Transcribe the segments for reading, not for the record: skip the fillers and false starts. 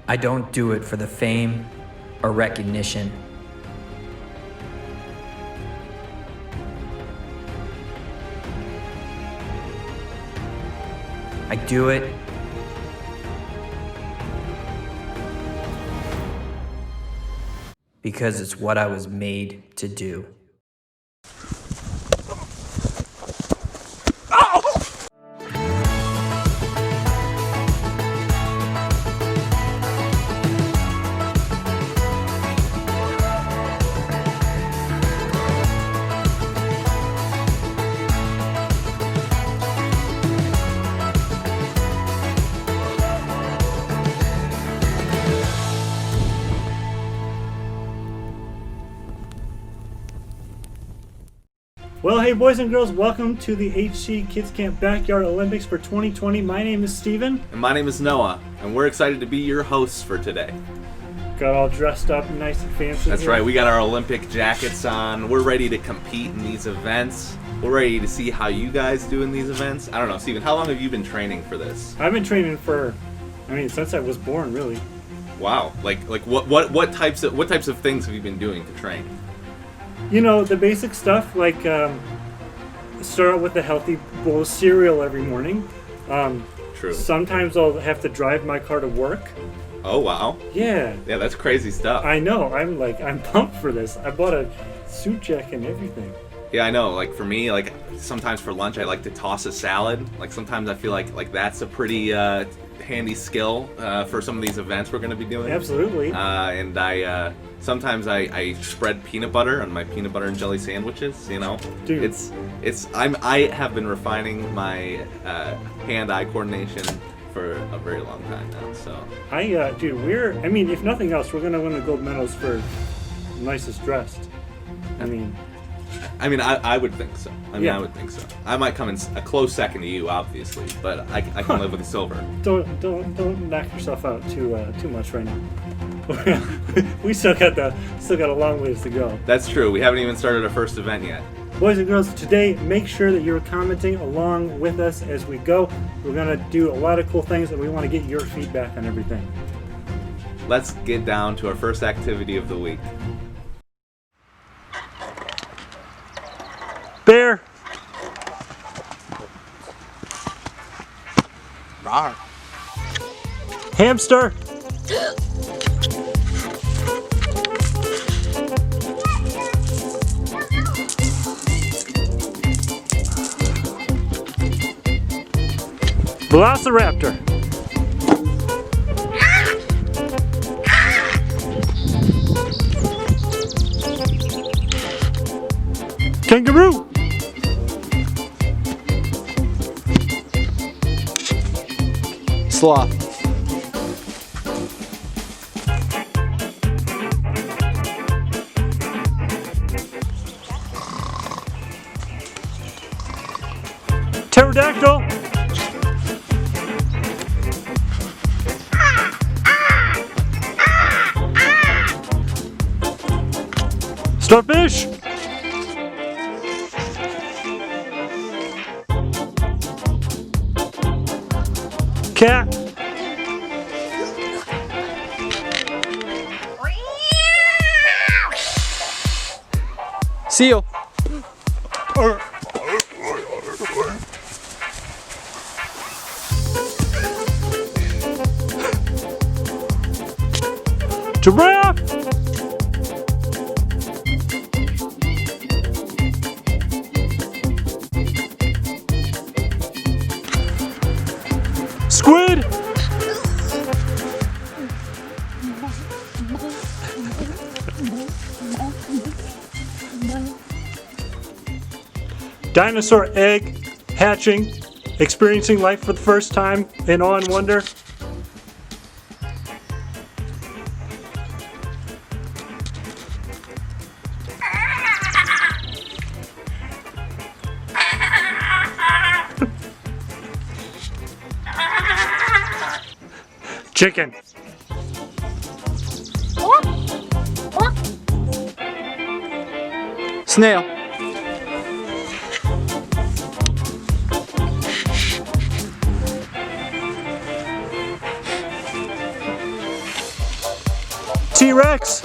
I don't do it for the fame or recognition. I do it because it's what I was made to do. Well, hey boys and girls, welcome to the HC Kids Camp Backyard Olympics for 2020. My name is Steven. And my name is Noah, and we're excited to be your hosts for today. Got all dressed up nice and fancy. That's right, we got our Olympic jackets on. We're ready to compete in these events. We're ready to see how you guys do in these events. I don't know, Steven, how long have you been training for this? I've been training since I was born, really. Wow, like what types of things have you been doing to train? You know, the basic stuff, like start out with a healthy bowl of cereal every morning. True. Sometimes I'll have to drive my car to work. Oh, wow. Yeah. Yeah, that's crazy stuff. I know. I'm pumped for this. I bought a suit jacket and everything. Yeah, I know. Like for me, like sometimes for lunch I like to toss a salad. Like sometimes I feel like that's a pretty handy skill for some of these events we're going to be doing. Absolutely. And I sometimes I spread peanut butter on my peanut butter and jelly sandwiches. You know, Dude. I have been refining my hand-eye coordination for a very long time now. So if nothing else, we're gonna win the gold medals for nicest dressed. I would think so. I would think so. I might come in a close second to you, obviously, but I can live with the silver. Don't knock yourself out too much right now. We still got a long ways to go. That's true. We haven't even started our first event yet. Boys and girls, today make sure that you're commenting along with us as we go. We're gonna do a lot of cool things, and we want to get your feedback on everything. Let's get down to our first activity of the week. Bear. Rawr. Hamster. Velociraptor. Kangaroo. Sloth. Pterodactyl. Starfish. Cat. Seal. Giraffe. Squid. Dinosaur egg hatching, experiencing life for the first time in awe and wonder. Chicken. Snail. T-Rex!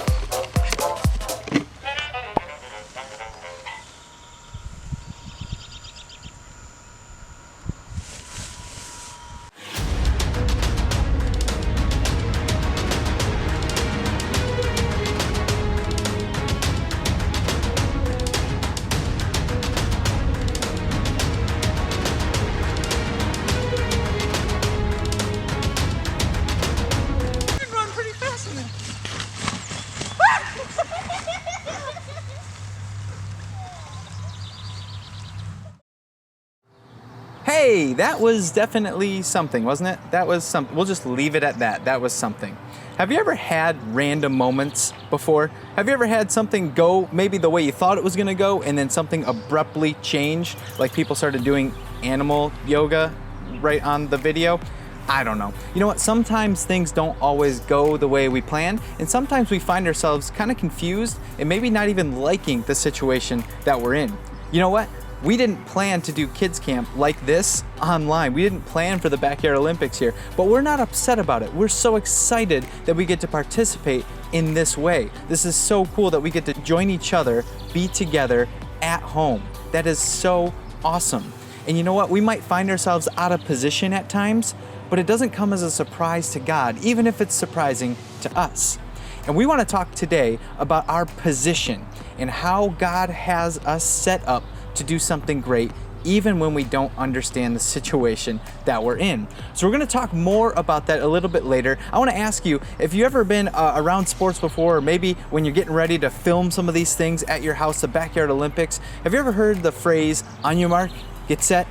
Hey, that was definitely something, wasn't it? That was something. We'll just leave it at that. That was something. Have you ever had random moments before? Have you ever had something go maybe the way you thought it was gonna go and then something abruptly changed? Like people started doing animal yoga right on the video? I don't know. You know what? Sometimes things don't always go the way we plan, and sometimes we find ourselves kind of confused and maybe not even liking the situation that we're in. You know what? We didn't plan to do kids camp like this online. We didn't plan for the Backyard Olympics here, but we're not upset about it. We're so excited that we get to participate in this way. This is so cool that we get to join each other, be together at home. That is so awesome. And you know what? We might find ourselves out of position at times, but it doesn't come as a surprise to God, even if it's surprising to us. And we want to talk today about our position and how God has us set up to do something great even when we don't understand the situation that we're in. So we're going to talk more about that a little bit later. I want to ask you, if you've ever been around sports before, or maybe when you're getting ready to film some of these things at your house, the Backyard Olympics, have you ever heard the phrase, on your mark, get set,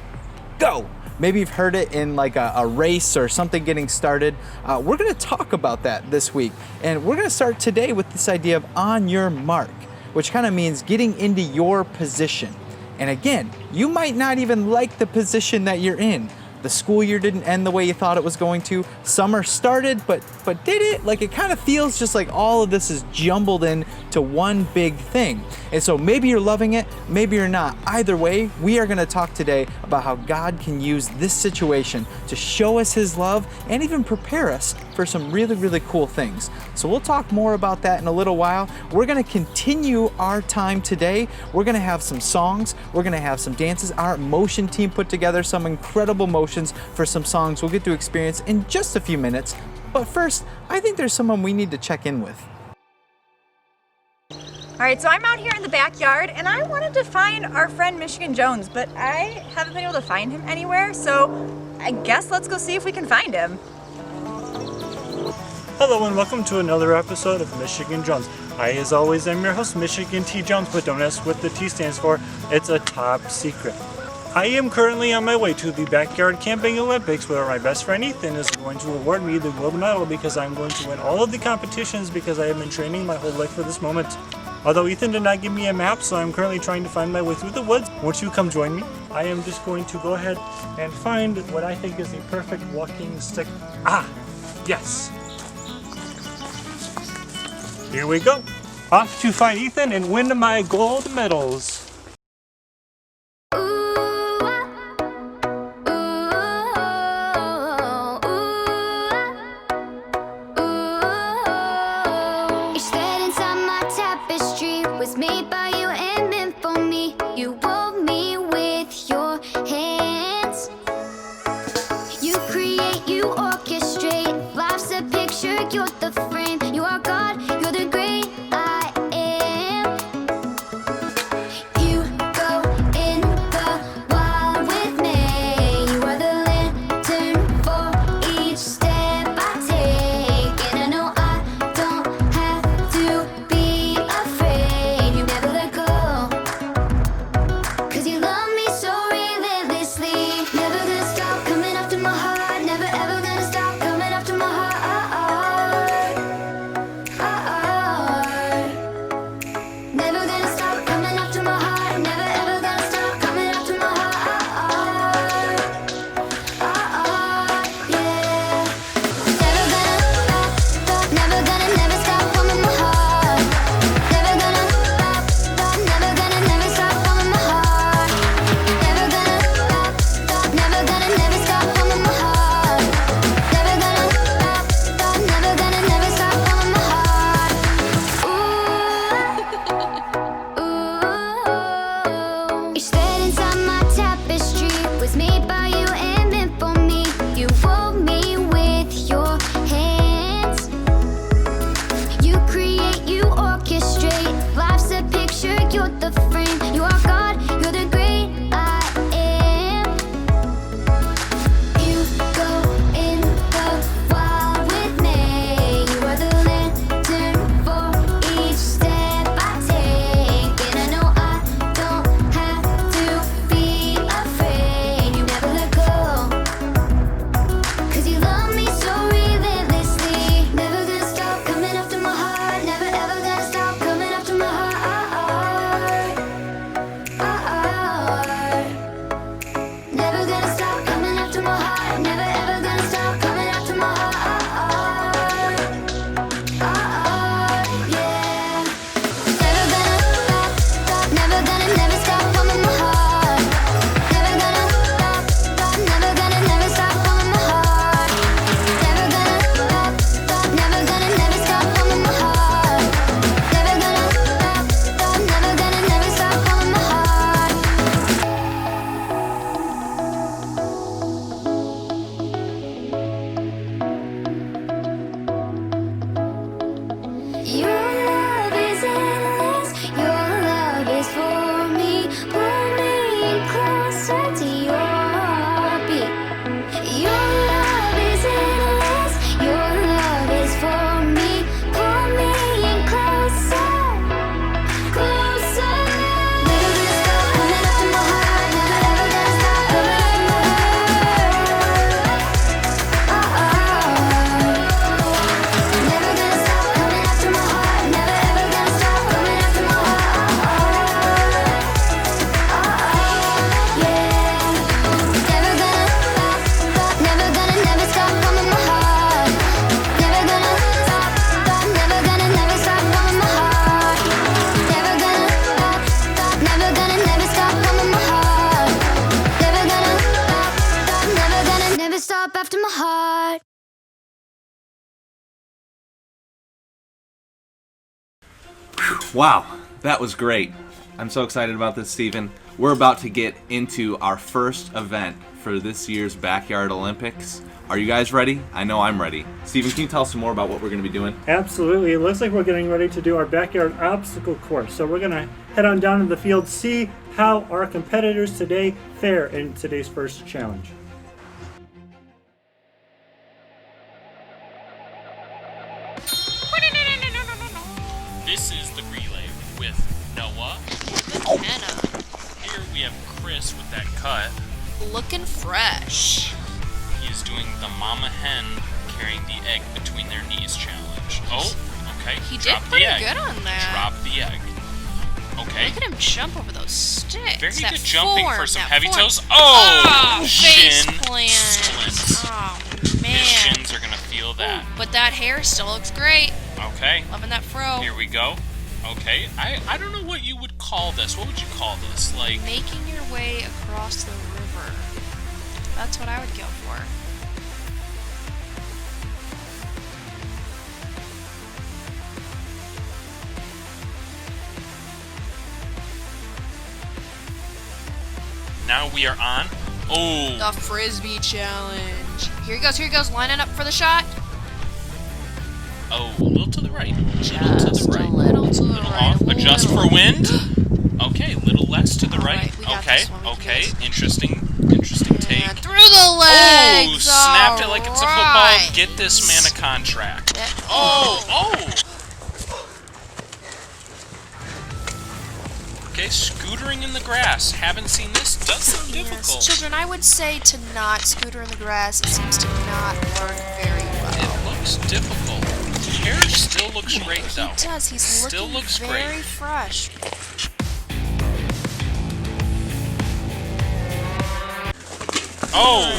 go? Maybe you've heard it in like a race or something getting started. We're going to talk about that this week. And we're going to start today with this idea of on your mark, which kind of means getting into your position. And again, you might not even like the position that you're in. The school year didn't end the way you thought it was going to. Summer started, but did it? Like it kind of feels just like all of this is jumbled into one big thing. And so maybe you're loving it, maybe you're not. Either way, we are going to talk today about how God can use this situation to show us His love and even prepare us for some really, really cool things. So we'll talk more about that in a little while. We're going to continue our time today. We're going to have some songs. We're going to have some dances. Our motion team put together some incredible motions for some songs we'll get to experience in just a few minutes. But first, I think there's someone we need to check in with. All right, so I'm out here in the backyard and I wanted to find our friend Michigan Jones, but I haven't been able to find him anywhere, so I guess let's go see if we can find him. Hello and welcome to another episode of Michigan Jones. I, as always, am your host, Michigan T. Jones, but don't ask what the T stands for. It's a top secret. I am currently on my way to the Backyard Camping Olympics where my best friend Ethan is going to award me the gold medal because I'm going to win all of the competitions because I have been training my whole life for this moment. Although Ethan did not give me a map, so I'm currently trying to find my way through the woods. Won't you come join me? I am just going to go ahead and find what I think is the perfect walking stick. Ah, yes. Here we go. Off to find Ethan and win my gold medals. after my heart. Wow, that was great. I'm so excited about this, Steven. We're about to get into our first event for this year's Backyard Olympics. Are you guys ready? I know I'm ready. Steven, can you tell us some more about what we're going to be doing? Absolutely. It looks like we're getting ready to do our backyard obstacle course. So we're going to head on down to the field, see how our competitors today fare in today's first challenge. This is the relay with Noah. With Hannah. Here we have Chris with that cut. Looking fresh. He is doing the mama hen carrying the egg between their knees challenge. Oh, okay. He did Drop pretty the egg. good on that. Drop the egg. Okay. Look at him jump over those sticks. Very that good jumping form, for some that heavy form. toes. Oh! Face Shin plant. splints. Oh, His man. shins are going to feel that. But that hair still looks great. Okay. Loving that fro. Here we go. Okay. I don't know what you would call this. What would you call this? Like, Making your way across the river. That's what I would go for. now we are on. Oh. The Frisbee challenge. Here he goes, lining up for the shot. Oh, a little to the right. Just A a little to the little right. off. Adjust for wind. Okay, little less to the right. Alright, we got Okay, this one, we can okay. do this. Interesting take. And through the legs. Oh, snapped it like it's a football. Alright. Get this man a contract. That- Oh. Okay, scootering in the grass. Haven't seen this. Does sound Yes, difficult. children, I would say to not scooter in the grass. It seems to not work very well. It looks difficult. Hair still looks great though. He does. He's Still looking looks very great. fresh. Oh,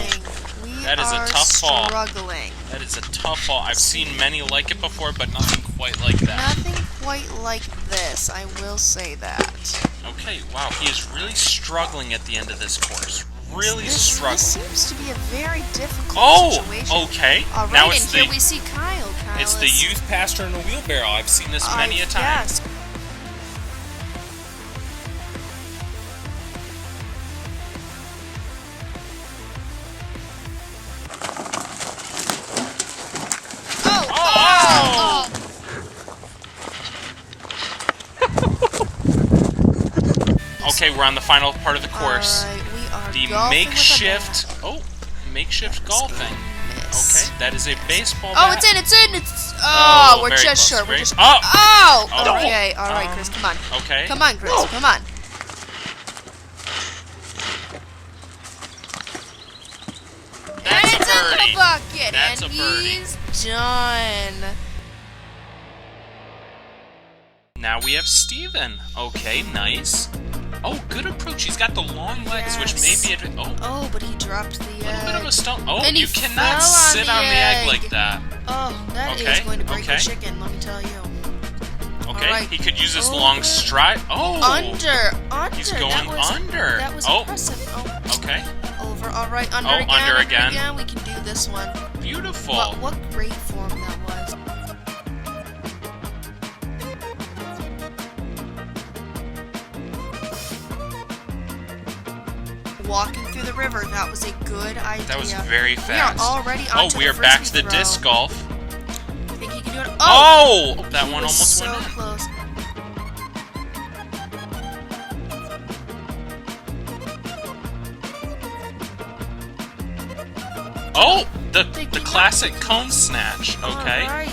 We that is a are tough fall. struggling. that is a tough fall. I've seen many like it before, but nothing quite like that. Nothing quite like this, I will say that. Okay, wow, he is really struggling at the end of this course. Really struggling. This seems to be a very difficult Oh, situation. okay. All right, Now and it's here the we see Kyle. Kyle it's the is- youth pastor in a wheelbarrow. I've seen this many a time. Yes. Oh! Okay, we're on the final part of the course. All right, we are The golfing makeshift. with a bat. Oh, makeshift golfing. Miss. Okay, that is a baseball Oh, bat. it's in. Oh, we're very just close, short. We're very- just. Oh! Oh! All right. Okay, all right, Chris, come on. Okay. Come on, Chris, come on. That's And a it's in birdie. the bucket, That's and a birdie. he's done. Now we have Steven. Okay, nice. Oh, good approach. He's got the long legs, which may Yes. be a Oh, but he dropped the little bit of egg. a stone. Oh, And he you fell cannot on sit the on the egg egg. like that. Oh, that is Okay, going to break okay. the chicken, let me tell you. Okay, Alright. he could use his Over. long stride. Oh, Under. He's That going was, under. That was Oh. impressive. Oh, okay, over. All right, under Oh, again. under again. We can do this one. beautiful. What great form that was. Walking through the river, that was a good idea. That was very We fast. are already Oh, onto we the are back to frisbee the throw. disc golf. I think he can do it. Oh, that he one was almost so went in. close. Oh, the Picking up, classic picking cone snatch. Okay, All right.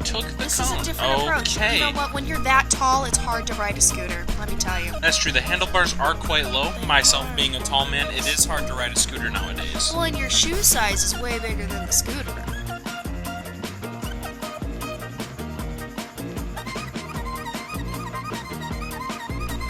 took the This cone. is a different approach. Okay. You know what? When you're that tall, it's hard to ride a scooter. Let me tell you. That's true. The handlebars are quite low. Myself being a tall man, it is hard to ride a scooter nowadays. Well, and your shoe size is way bigger than the scooter.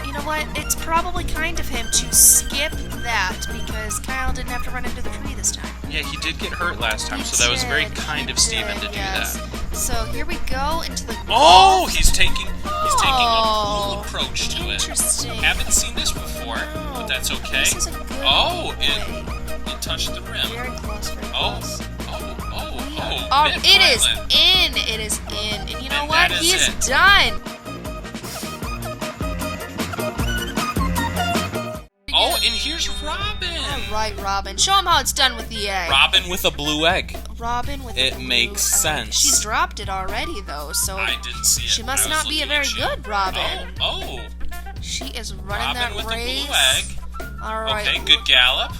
You know what? It's probably kind of him to skip that because Kyle didn't have to run into the tree this time. Yeah, he did get hurt last time, He so that was very did, kind he of Steven did, to do yes. that. So here we go into the Oh, golf. he's taking a Oh, cool approach to it. interesting. Haven't seen this before, but that's okay. This is a good Oh, way. Don't touch the rim. Very close, very Oh, close. oh. Bit It is violent. in. It is in. And you know And what? that He is is it. done. Oh, and here's Robin. All right, Robin. Show him how it's done with the egg. Robin with a blue egg. Robin with It the blue makes egg. sense. She's dropped it already, though, so I didn't see it. she must I was not be a looking very at you. good Robin. Oh, She is running Robin that with race. a blue egg. All right. Okay, good gallop.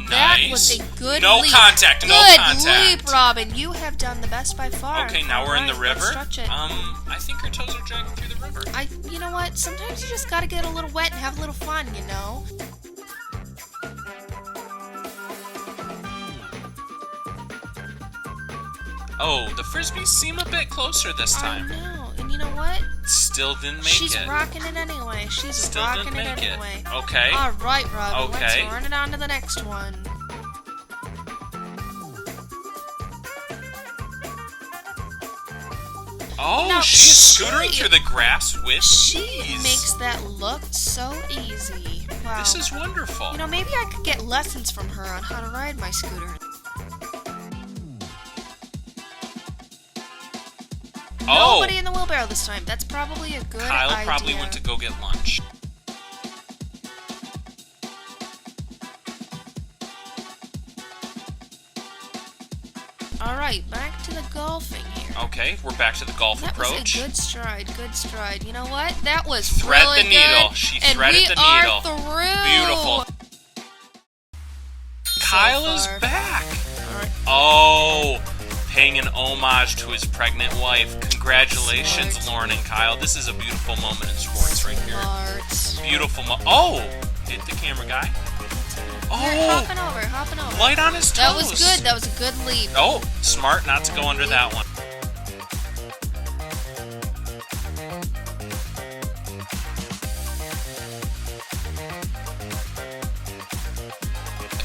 That Nice. was a good no leap. contact. Good No contact. leap, Robin. You have done the best by far. Okay, now we're in the All right, let's river. stretch it. I think her toes are dragging through the river. You know what? Sometimes you just gotta get a little wet and have a little fun, you know? Oh, the frisbees seem a bit closer this time. I know. And you know what? Still didn't make She's it. rocking it anyway. She's Still rocking didn't it make anyway. it. Okay. All right, Robin. Okay. Let's run it on to the next one. Oh, Now, she's scootering she- through the grass with She ease. makes that look so easy. Wow. This is wonderful. You know, maybe I could get lessons from her on how to ride my scooter. Oh, Nobody in the wheelbarrow this time. That's probably a good Kyle idea. probably went to go get lunch. All right, back to the golfing here. Okay, we're back to the golf That approach. was a good stride, good stride. You know what? That was Thread really the needle. good. She and threaded we the needle. are through. Beautiful. Kyle is far. back. All right. Oh, paying an homage to his pregnant wife. Congratulations, Smart. Lauren and Kyle. This is a beautiful moment in sports right here. Smart. Beautiful Oh, hit the camera guy. Here, Oh, hopping over. light on his toes. That was good. That was a good leap. Oh, smart not to go under that one.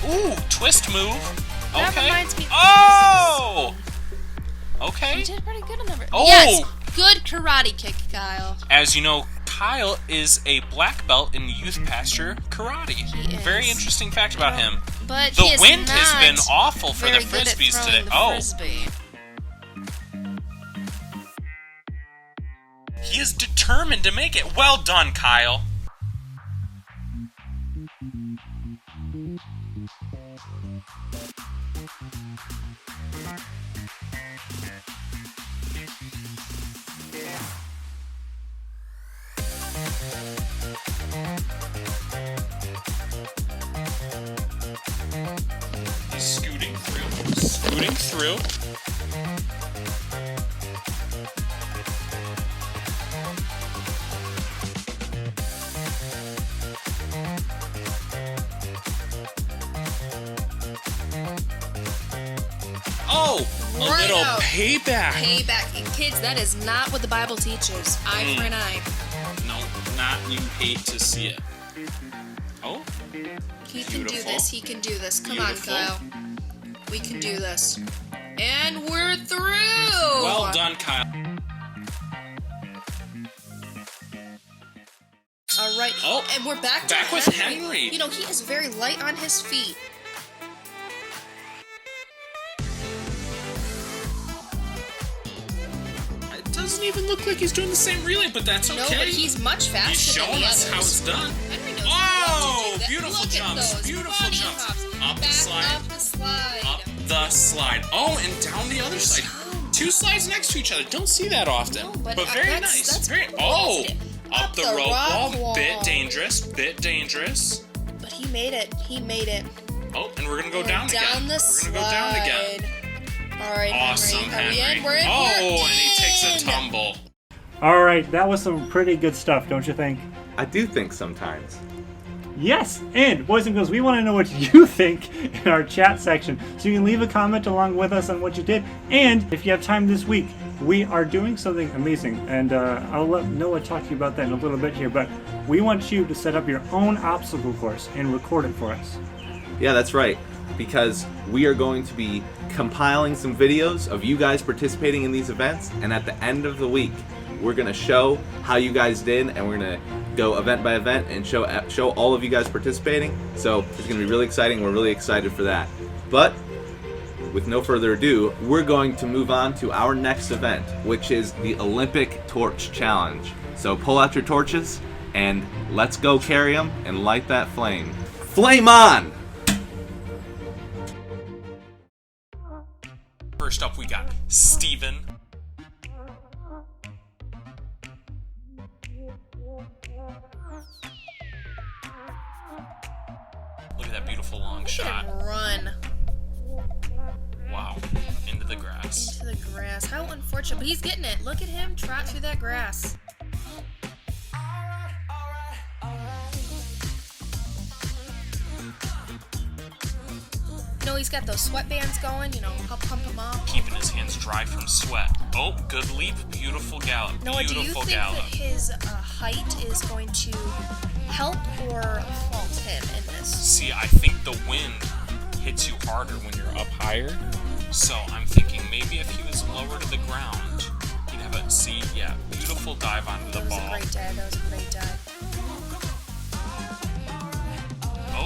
Ooh, twist move. That Okay. reminds me- Oh! Okay. You did pretty good on the. Oh! Yes, good karate kick, Kyle. As you know, Kyle is a black belt in youth pasture karate. He is. Very interesting fact about him. But The he is wind not has been awful for the very good at frisbees throwing today. the Oh, frisbee. he is determined to make it. Well done, Kyle. He's scooting through. Scooting through. Oh, a Right little out. payback. Payback. And kids, that is not what the Bible teaches. Eye for an eye. No, not you hate to see it. Oh, He can do Beautiful. this. He can do this. Come Beautiful. on, Kyle. We can do this. And we're through. well done, Kyle. All right. Oh, and we're back to back with Henry. You know, he is very light on his feet. It doesn't even look like he's doing the same relay, but that's okay. No, but he's much faster He's than showing the us others. how it's done. Henry knows Whoa, what to do. beautiful Look jumps, At those beautiful bunny jumps. hops. Up the Back slide. Up the slide. Up the slide. Oh, and down the other side. Two slides next to each other. Don't see that often. No, but, very that's- nice. that's Very. cool, Oh, isn't it? up the Up the rope rock wall. wall. Bit dangerous. Bit dangerous. But he made it. He made it. Oh, and we're gonna go down Down again. the We're slide. gonna go down again. All right, Awesome, Henry. Are we in? We're in. Oh, We're and he takes a in. tumble. All right, that was some pretty good stuff, don't you think? I do think sometimes. Yes, and boys and girls, we want to know what you think in our chat section. So you can leave a comment along with us on what you did. And if you have time this week, we are doing something amazing. And I'll let Noah talk to you about that in a little bit here. But we want you to set up your own obstacle course and record it for us. Yeah, that's right. Because we are going to be compiling some videos of you guys participating in these events. And at the end of the week, we're going to show how you guys did. And we're going to go event by event and show all of you guys participating. So it's going to be really exciting. We're really excited for that. But with no further ado, we're going to move on to our next event, which is the Olympic Torch Challenge. So pull out your torches and let's go carry them and light that flame. Flame on! First up, we got Steven. Look at that beautiful long shot. Run Wow. Into the grass. into the grass. How unfortunate. But he's getting it. Look at him trot through that grass. He's got those sweatbands going, help pump him up. Keeping his hands dry from sweat. Oh, good leap. Beautiful gallop. Noah, do you Beautiful think gallop. that his height is going to help or fault him in this? See, I think the wind hits you harder when you're up higher. So I'm thinking maybe if he was lower to the ground, he'd have a beautiful dive onto the ball. That was a great dive.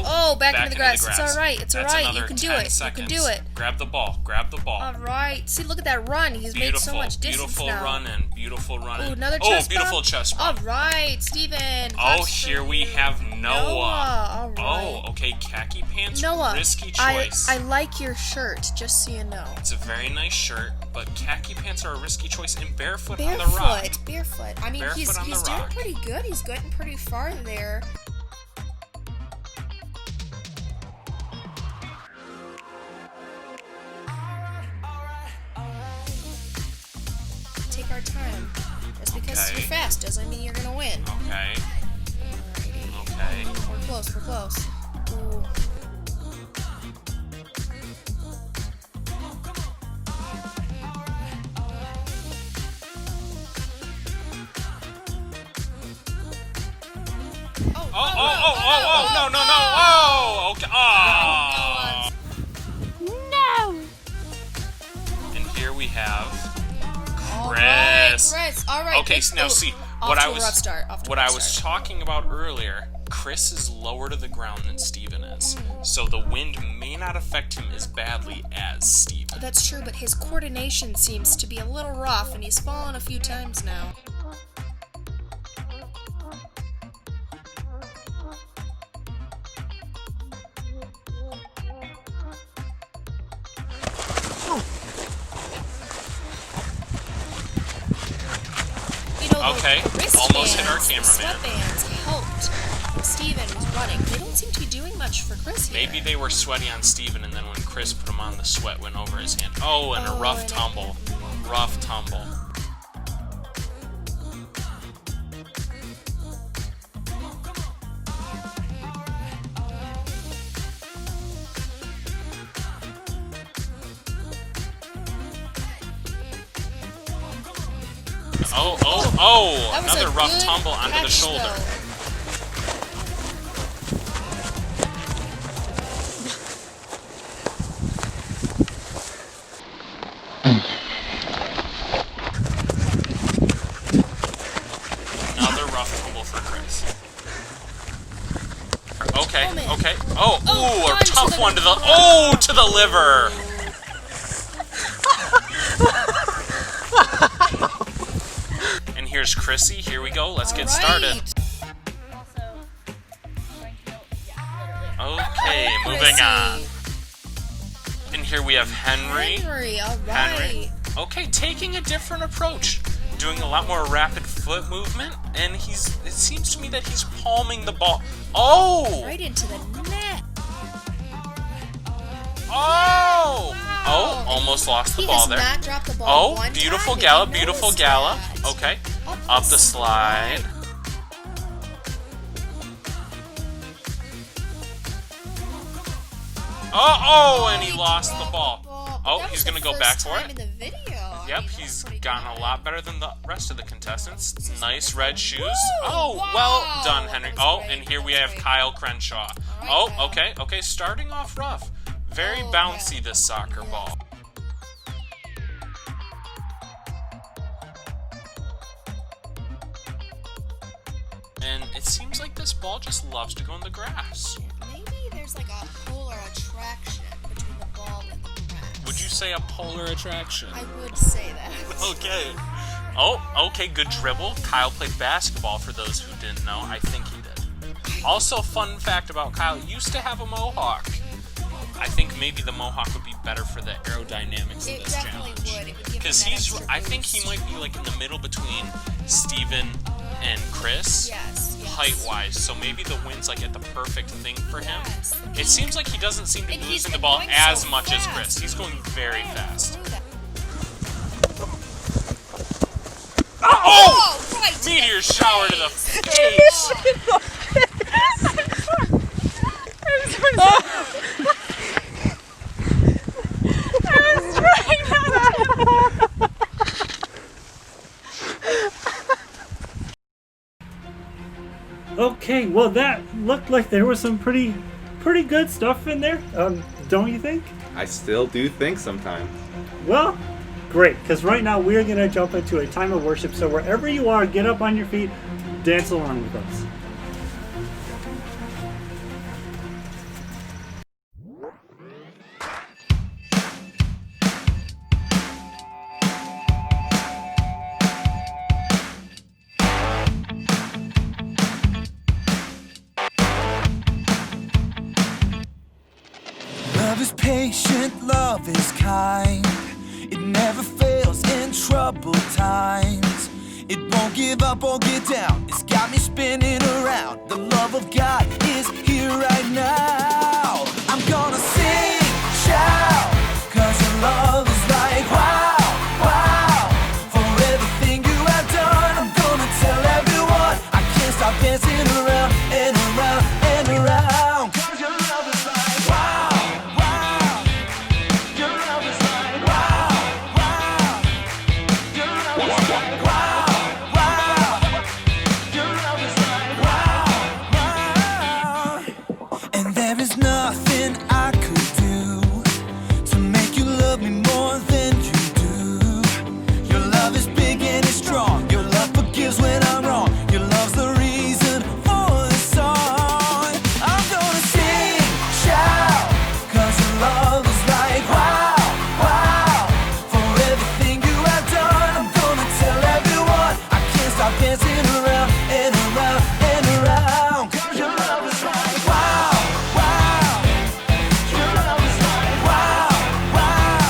Oh, back into the grass. It's all right. That's You another can do 10 it. seconds. You can do it. Grab the ball. All right. See, look at that run. He's made so much distance beautiful now. Beautiful running. Ooh, another chest beautiful bump. chest All bump. right, Steven. Oh, here we have Noah. All right. Oh, okay. Khaki pants. Noah, Risky choice. I like your shirt, just so you know. It's a very nice shirt, but khaki pants are a risky choice. And barefoot on the rock. Barefoot. I mean, Barefoot on he's the doing rock. pretty good. He's getting pretty far there. Take our time. Just because Okay. you're fast doesn't mean you're gonna win. Okay. Alrighty. Okay. We're close. Ooh. Oh, no. Oh, okay. Oh. No! And here we have Chris. Chris. All right. Okay, now see what I was rough start. talking about earlier. Chris is lower to the ground than Steven is, so the wind may not affect him as badly as Steven. That's true, but his coordination seems to be a little rough, and he's fallen a few times now. Okay, almost hit our cameraman. Sweatbands helped Steven was running. They don't seem to be doing much for Chris here. Maybe they were sweaty on Steven, and then when Chris put him on, the sweat went over his hand. Oh, and a rough tumble. Rough tumble. Oh, That was another a rough good tumble onto the catch, shoulder. though. Another rough tumble for Chris. Okay, Oh, man. okay. Oh, ooh, a gun to tough the- one to the to the liver. And here's Chrissy. Here we go. Let's get started. Okay, moving on. And here we have Henry. Henry, all right. Henry. Okay, taking a different approach. Doing a lot more rapid foot movement, and it seems to me that he's palming the ball. Oh! Right into the net. Oh! Wow. Oh, almost lost the He ball has there. not dropped the ball Oh, one beautiful time, gallop, and he beautiful knows gallop. that. Okay, up the slide. Oh, and he lost the ball. Oh, That he's was gonna the go back first for time it. in the video. I Yep, mean, that's he's pretty gotten a good. lot better than the rest of the contestants. Nice red shoes. Woo! Oh, Wow! well done, Henry. That was Oh, great. and here we That have was great. Kyle Crenshaw. right, Oh, Kyle. okay, starting off rough. Very Oh, bouncy, yeah. this soccer Yes. ball. And it seems like this ball just loves to go in the grass. Maybe there's like a polar attraction between the ball say a polar attraction? I would say that. Okay. Oh, okay, good dribble. Kyle played basketball, for those who didn't know. I think he did. Also, fun fact about Kyle, he used to have a mohawk. I think maybe the mohawk would be better for the aerodynamics of this challenge. Because I think he might be like in the middle between Steven and Chris. Yes. Height-wise, so maybe the wind's like at the perfect thing for him. Yes. It seems like he doesn't seem to be And he's losing the been ball going as so much as fast. Chris. He's going very fast. Oh, right to Meteor the shower to the face. face! Okay, well that looked like there was some pretty good stuff in there. Don't you think? I still do think sometimes. Well, great, because right now we're going to jump into a time of worship. So wherever you are, get up on your feet, dance along with us. Love is patient, love is kind. It never fails in troubled times. It won't give up or get down. It's got me spinning around. The love of God is here right now. I'm gonna sing, shout, 'cause your love is like wow, wow. For everything you have done, I'm gonna tell everyone. I can't stop dancing around and around and around. 'Cause your love is like wow, wow. Your love is like wow, wow. Your love is like wow, wow. Your love is like wow, wow. And there is nothing I could do to make you love me more than you do. Your love is big and it's strong. Your love forgives when I'm wrong. Your love's the reason for this song. I'm gonna sing, shout, 'cause your love is like wow, wow. For everything you have done, I'm gonna tell everyone. I can't stop dancing around and around and around. 'Cause your love is like wow, wow. Your love is like wow, wow.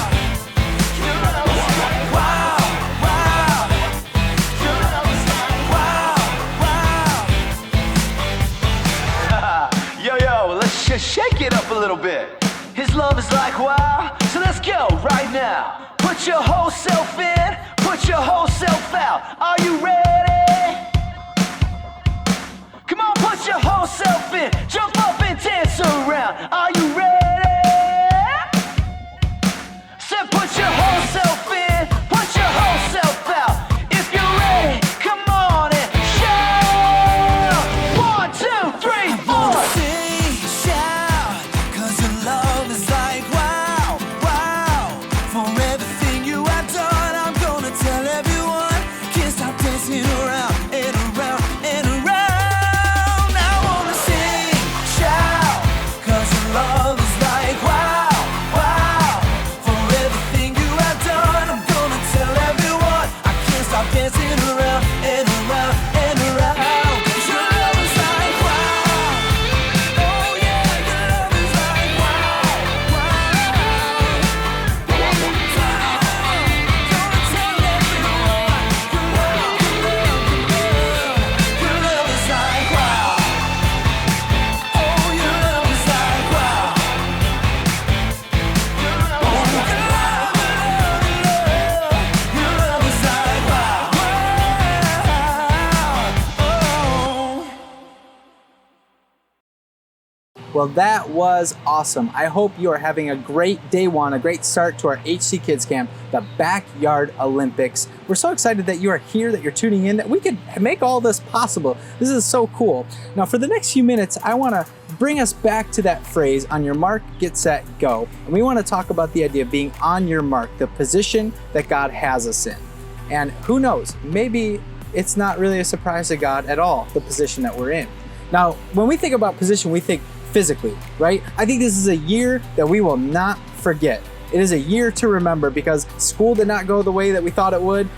Your love is like wow, wow. Your love is like wow, wow. Yo, let's just shake it up a little bit. His love is like wow, so let's go right now. Put your whole self in, put your whole self out. Are you ready? Come on, put your whole self in, jump up and dance around. Are you ready? Said put your whole self in, put your whole self out. If you're ready, come on and shout. 1, 2, 3, 4. Sing, shout, 'cause your love is like wow, wow. For everything you have done, I'm gonna tell everyone. Can't stop dancing around and around and around. I wanna sing, shout, 'cause your love is like wow, wow. For everything you have done, I'm gonna tell everyone. I can't stop dancing around and around and around. 'Cause your love is like wow. Oh yeah, your love is like wow, wow. Gonna tell everyone. Your love is like wow. Oh, your love is like wow. Your love is like wow. Oh. Well, that was awesome. I hope you are having a great day one, a great start to our HC Kids Camp, the Backyard Olympics. We're so excited that you are here, that you're tuning in, that we could make all this possible. This is so cool. Now, for the next few minutes, I want to bring us back to that phrase, on your mark, get set, go. And we want to talk about the idea of being on your mark, the position that God has us in. And who knows, maybe it's not really a surprise to God at all, the position that we're in. Now, when we think about position, we think physically, right? I think this is a year that we will not forget. It is a year to remember because school did not go the way that we thought it would.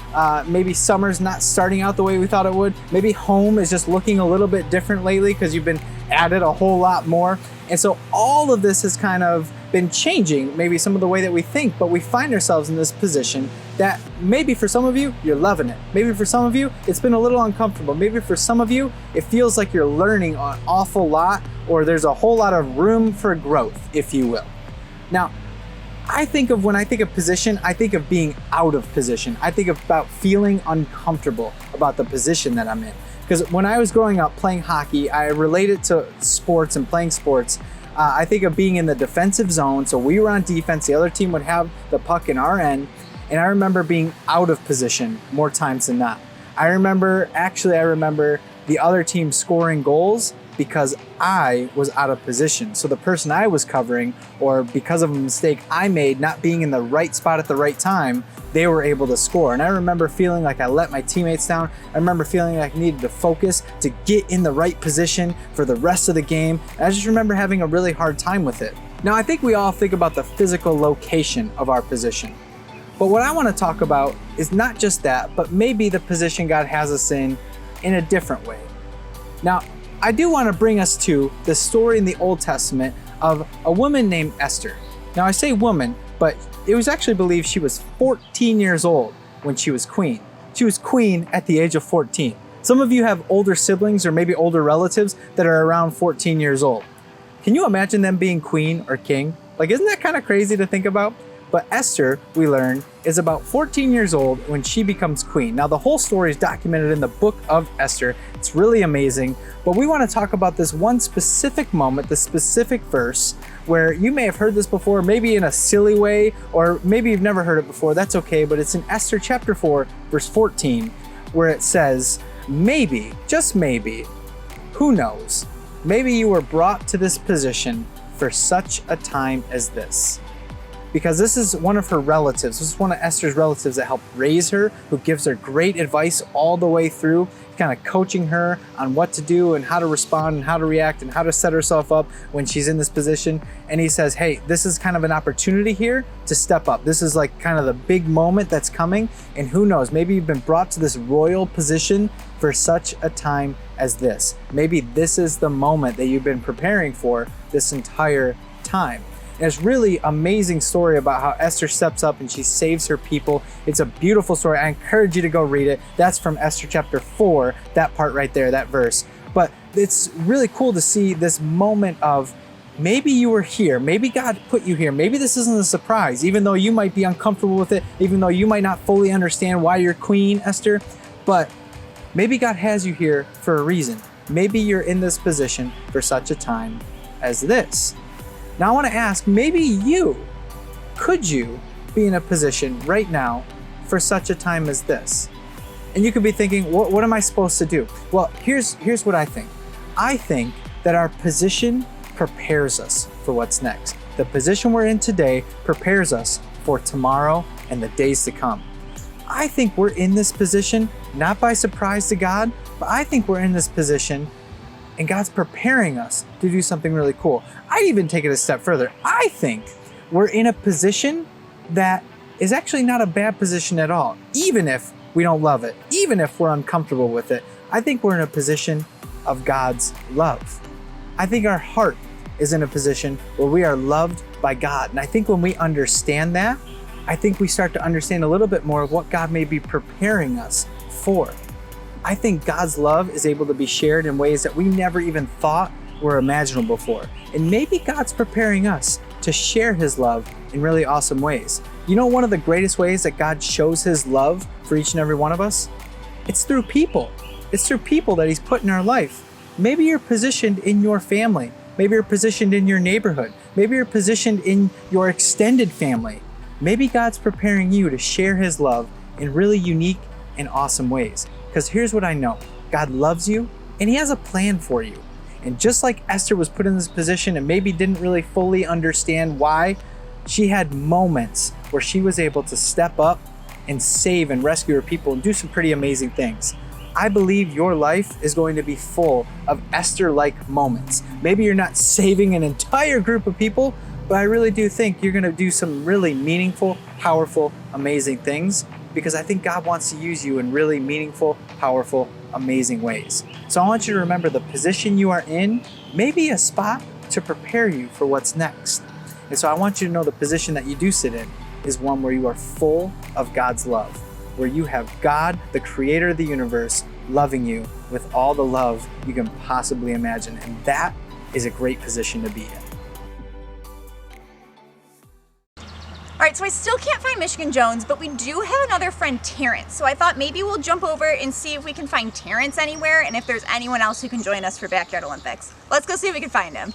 Maybe summer's not starting out the way we thought it would. Maybe home is just looking a little bit different lately because you've been added a whole lot more. And so all of this has kind of been changing maybe some of the way that we think, but we find ourselves in this position that maybe for some of you, you're loving it. Maybe for some of you, it's been a little uncomfortable. Maybe for some of you, it feels like you're learning an awful lot, or there's a whole lot of room for growth, if you will. Now, when I think of position, I think of being out of position. I think about feeling uncomfortable about the position that I'm in. Because when I was growing up playing hockey, I related to sports and playing sports. I think of being in the defensive zone. So we were on defense. The other team would have the puck in our end. And I remember being out of position more times than not. I remember the other team scoring goals because I was out of position. So the person I was covering, or because of a mistake I made not being in the right spot at the right time, they were able to score. And I remember feeling like I let my teammates down. I remember feeling like I needed to focus to get in the right position for the rest of the game. And I just remember having a really hard time with it. Now, I think we all think about the physical location of our position. But what I want to talk about is not just that, but maybe the position God has us in a different way. Now, I do want to bring us to the story in the Old Testament of a woman named Esther. Now, I say woman, but it was actually believed she was 14 years old when she was queen. She was queen at the age of 14. Some of you have older siblings or maybe older relatives that are around 14 years old. Can you imagine them being queen or king? Like, isn't that kind of crazy to think about? But Esther, we learn, is about 14 years old when she becomes queen. Now, the whole story is documented in the book of Esther. It's really amazing. But we want to talk about this one specific moment, this specific verse, where you may have heard this before, maybe in a silly way, or maybe you've never heard it before. That's okay. But it's in Esther chapter 4, verse 14, where it says, maybe, just maybe, who knows, maybe you were brought to this position for such a time as this. Because this is one of her relatives. This is one of Esther's relatives that helped raise her, who gives her great advice all the way through, kind of coaching her on what to do and how to respond and how to react and how to set herself up when she's in this position. And he says, hey, this is kind of an opportunity here to step up. This is like kind of the big moment that's coming. And who knows, maybe you've been brought to this royal position for such a time as this. Maybe this is the moment that you've been preparing for this entire time. And it's really amazing story about how Esther steps up and she saves her people. It's a beautiful story. I encourage you to go read it. That's from Esther chapter 4, that part right there, that verse. But it's really cool to see this moment of maybe you were here. Maybe God put you here. Maybe this isn't a surprise, even though you might be uncomfortable with it, even though you might not fully understand why you're queen, Esther. But maybe God has you here for a reason. Maybe you're in this position for such a time as this. Now I want to ask, could you be in a position right now for such a time as this? And you could be thinking, what am I supposed to do? Well, here's what I think. I think that our position prepares us for what's next. The position we're in today prepares us for tomorrow and the days to come. I think we're in this position, not by surprise to God, but I think we're in this position and God's preparing us to do something really cool. I'd even take it a step further. I think we're in a position that is actually not a bad position at all. Even if we don't love it, even if we're uncomfortable with it, I think we're in a position of God's love. I think our heart is in a position where we are loved by God. And I think when we understand that, I think we start to understand a little bit more of what God may be preparing us for. I think God's love is able to be shared in ways that we never even thought were imaginable before. And maybe God's preparing us to share his love in really awesome ways. You know, one of the greatest ways that God shows his love for each and every one of us? It's through people. It's through people that he's put in our life. Maybe you're positioned in your family. Maybe you're positioned in your neighborhood. Maybe you're positioned in your extended family. Maybe God's preparing you to share his love in really unique and awesome ways. Because here's what I know. God loves you and he has a plan for you. And just like Esther was put in this position and maybe didn't really fully understand why, she had moments where she was able to step up and save and rescue her people and do some pretty amazing things. I believe your life is going to be full of Esther-like moments. Maybe you're not saving an entire group of people, But I really do think you're going to do some really meaningful, powerful, amazing things, because I think God wants to use you in really meaningful, powerful, amazing ways. So I want you to remember the position you are in may be a spot to prepare you for what's next. And so I want you to know the position that you do sit in is one where you are full of God's love, where you have God, the creator of the universe, loving you with all the love you can possibly imagine. And that is a great position to be in. All right, so I still can't find Michigan Jones, but we do have another friend, Terrence. So I thought maybe we'll jump over and see if we can find Terrence anywhere and if there's anyone else who can join us for Backyard Olympics. Let's go see if we can find him.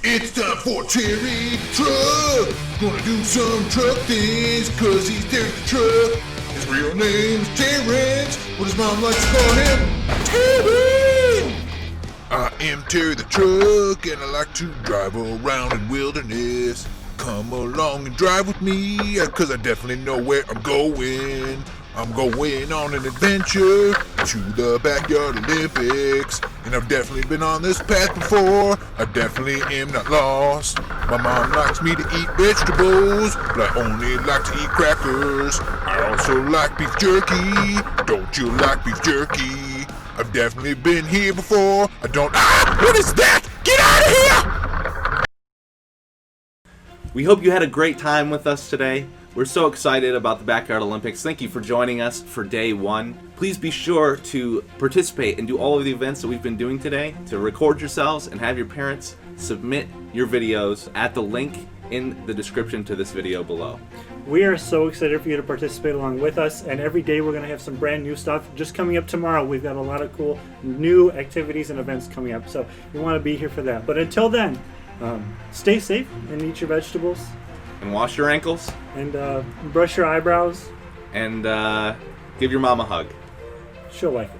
It's time for Terry Truck. Gonna do some truck things, cause he's Terry the Truck. His real name's Terrence, but his mom likes to call him Terry. I am Terry the Truck, and I like to drive around in wilderness. Come along and drive with me, cause I definitely know where I'm going. I'm going on an adventure to the Backyard Olympics. And I've definitely been on this path before. I definitely am not lost. My mom likes me to eat vegetables, but I only like to eat crackers. I also like beef jerky. Don't you like beef jerky? I've definitely been here before. I don't... Ah! What is that? Get out of here! We hope you had a great time with us today. We're so excited about the Backyard Olympics. Thank you for joining us for day one. Please be sure to participate and do all of the events that we've been doing today, to record yourselves and have your parents submit your videos at the link in the description to this video below. We are so excited for you to participate along with us, and every day we're going to have some brand new stuff just coming up tomorrow. We've got a lot of cool new activities and events coming up, so you want to be here for that. But until then, stay safe and eat your vegetables. And wash your ankles. And brush your eyebrows. And give your mom a hug. She'll like it.